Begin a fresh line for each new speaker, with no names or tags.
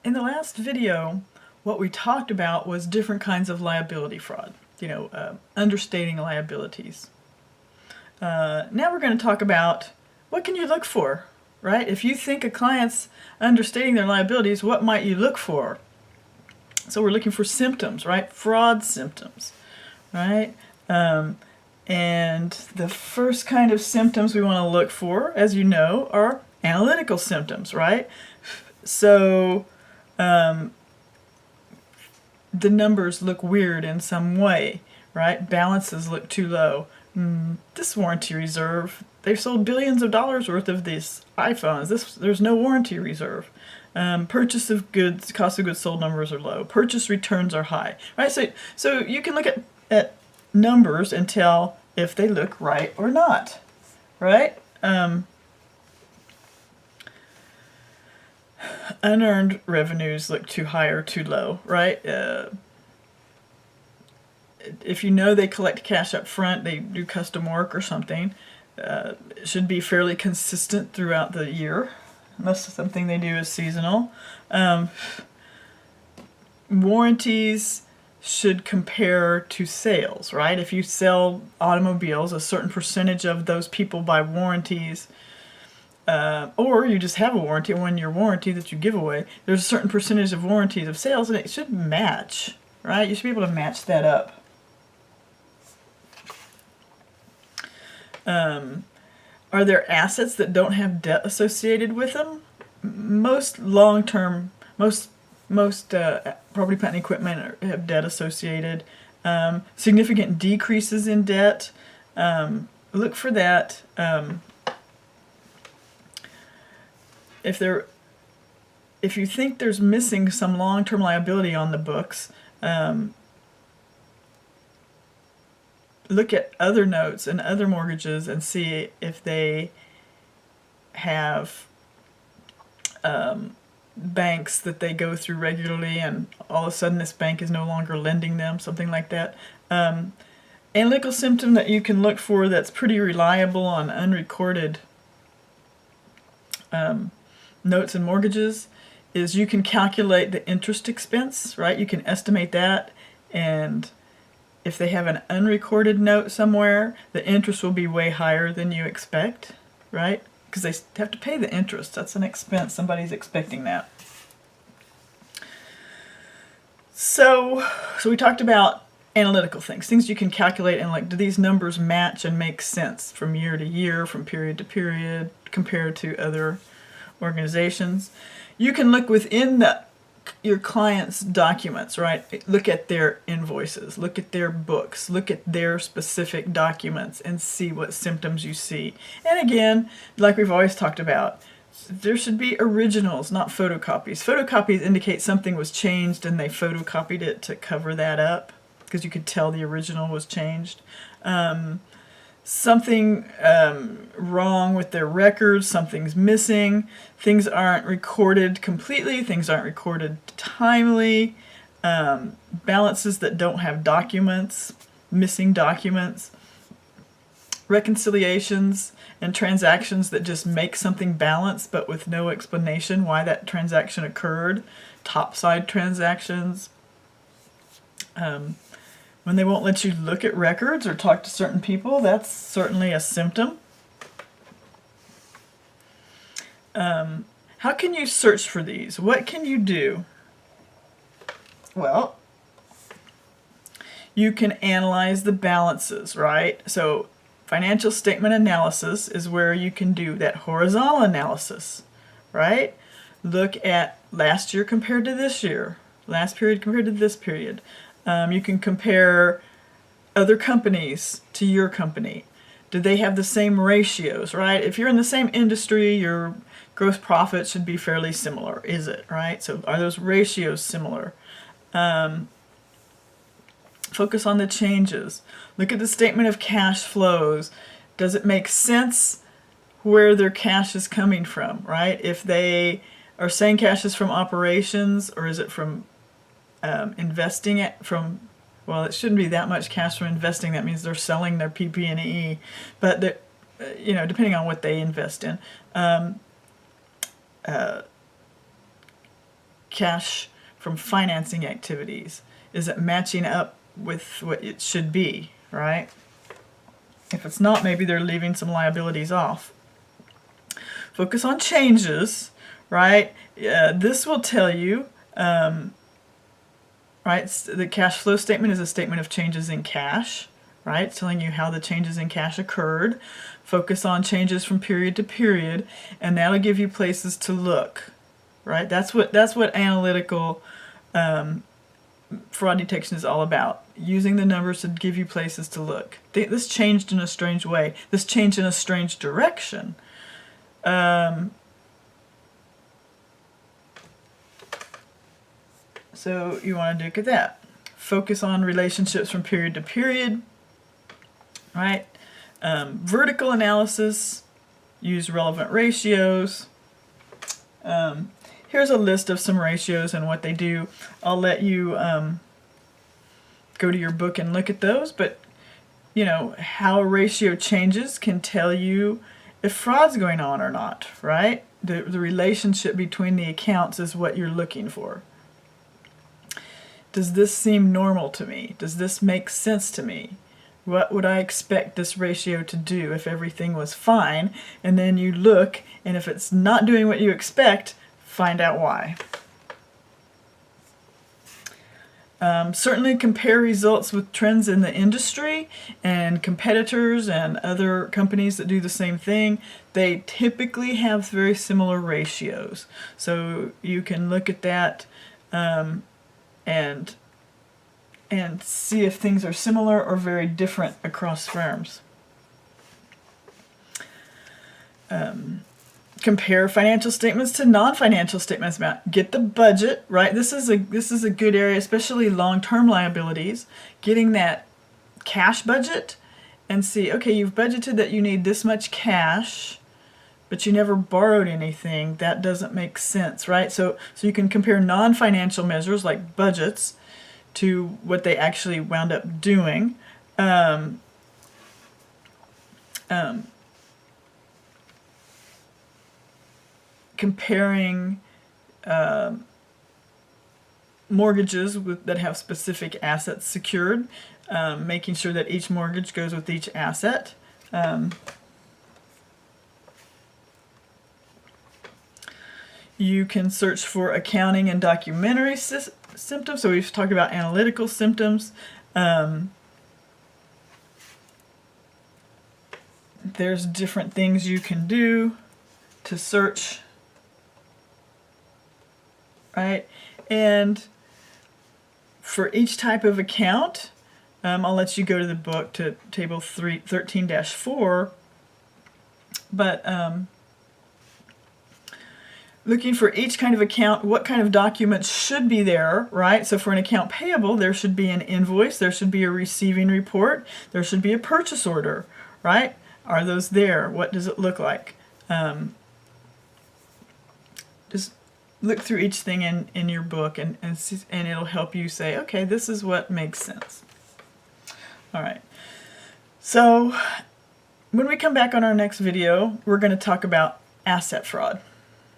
In the last video, what we talked about was different kinds of liability fraud, understating liabilities. Now we're going to talk about what can you look for, right? If you think a client's understating their liabilities, what might you look for? So we're looking for symptoms, right? Fraud symptoms, right? And the first kind of symptoms we want to look for, as you know, are analytical symptoms, right? So the numbers look weird in some way, right? Balances look too low. This warranty reserve, they've sold billions of dollars worth of these iPhones. There's no warranty reserve. Purchase of goods, cost of goods sold numbers are low. Purchase returns are high, right? So you can look at numbers and tell if they look right or not, right? Unearned revenues look too high or too low, right? If you know they collect cash up front, they do custom work or something, it should be fairly consistent throughout the year, unless something they do is seasonal. Warranties should compare to sales, right? If you sell automobiles, a certain percentage of those people buy warranties, or you just have a warranty, one-year warranty that you give away, there's a certain percentage of warranties of sales, and it should match, right? You should be able to match that up. Are there assets that don't have debt associated with them? Most long-term, most property, plant, and equipment have debt associated. Significant decreases in debt. Look for that. If you think there's missing some long-term liability on the books, look at other notes and other mortgages and see if they have banks that they go through regularly, and all of a sudden this bank is no longer lending them, something like that. Analytical symptom that you can look for that's pretty reliable on unrecorded notes and mortgages is you can calculate the interest expense, right? You can estimate that, and if they have an unrecorded note somewhere, the interest will be way higher than you expect, right? Because they have to pay the interest. That's an expense. Somebody's expecting that. So we talked about analytical things you can calculate, and like, do these numbers match and make sense from year to year, from period to period, compared to other organizations? You can look within your client's documents, right? Look at their invoices, look at their books, look at their specific documents and see what symptoms you see. And again, like we've always talked about, there should be originals, not photocopies. Photocopies indicate something was changed and they photocopied it to cover that up, because you could tell the original was changed. Something wrong with their records, something's missing, things aren't recorded completely, things aren't recorded timely, balances that don't have documents, missing documents, reconciliations and transactions that just make something balanced but with no explanation why that transaction occurred, topside transactions. When they won't let you look at records or talk to certain people, that's certainly a symptom. How can you search for these? What can you do? Well, you can analyze the balances, right? So financial statement analysis is where you can do that horizontal analysis, right? Look at last year compared to this year, last period compared to this period. You can compare other companies to your company. Do they have the same ratios, right? If you're in the same industry, your gross profit should be fairly similar, is it, right? So are those ratios similar? Focus on the changes. Look at the statement of cash flows. Does it make sense where their cash is coming from, right? If they are saying cash is from operations, or is it from investing it from, well, it shouldn't be that much cash from investing. That means they're selling their PP&E, but depending on what they invest in. cash from financing activities? Is it matching up with what it should be, right? If it's not, maybe they're leaving some liabilities off. Focus on changes, right? This will tell you, right, the cash flow statement is a statement of changes in cash, right? It's telling you how the changes in cash occurred. Focus on changes from period to period, and that'll give you places to look, right? That's what analytical fraud detection is all about. Using the numbers to give you places to look. This changed in a strange way. This changed in a strange direction. So you want to look at that. Focus on relationships from period to period, right? Vertical analysis, use relevant ratios. Here's a list of some ratios and what they do. I'll let you go to your book and look at those, but you know, how a ratio changes can tell you if fraud's going on or not, right? The relationship between the accounts is what you're looking for. Does this seem normal to me? Does this make sense to me? What would I expect this ratio to do if everything was fine? And then you look, and if it's not doing what you expect, find out why. Certainly compare results with trends in the industry and competitors and other companies that do the same thing. They typically have very similar ratios. So you can look at that and see if things are similar or very different across firms. Compare financial statements to non-financial statements. Get the budget, right? This is a good area, especially long-term liabilities. Getting that cash budget and see, okay, you've budgeted that you need this much cash, but you never borrowed anything. That doesn't make sense, right? So you can compare non-financial measures like budgets to what they actually wound up doing. Comparing mortgages that have specific assets secured, making sure that each mortgage goes with each asset. You can search for accounting and documentary symptoms. So we've talked about analytical symptoms. There's different things you can do to search, right? And for each type of account, I'll let you go to the book to table 13-4, but looking for each kind of account, what kind of documents should be there, right? So for an account payable, there should be an invoice, there should be a receiving report, there should be a purchase order, right? Are those there? What does it look like? Just look through each thing in your book and it'll help you say, okay, this is what makes sense. All right. So when we come back on our next video, we're going to talk about asset fraud.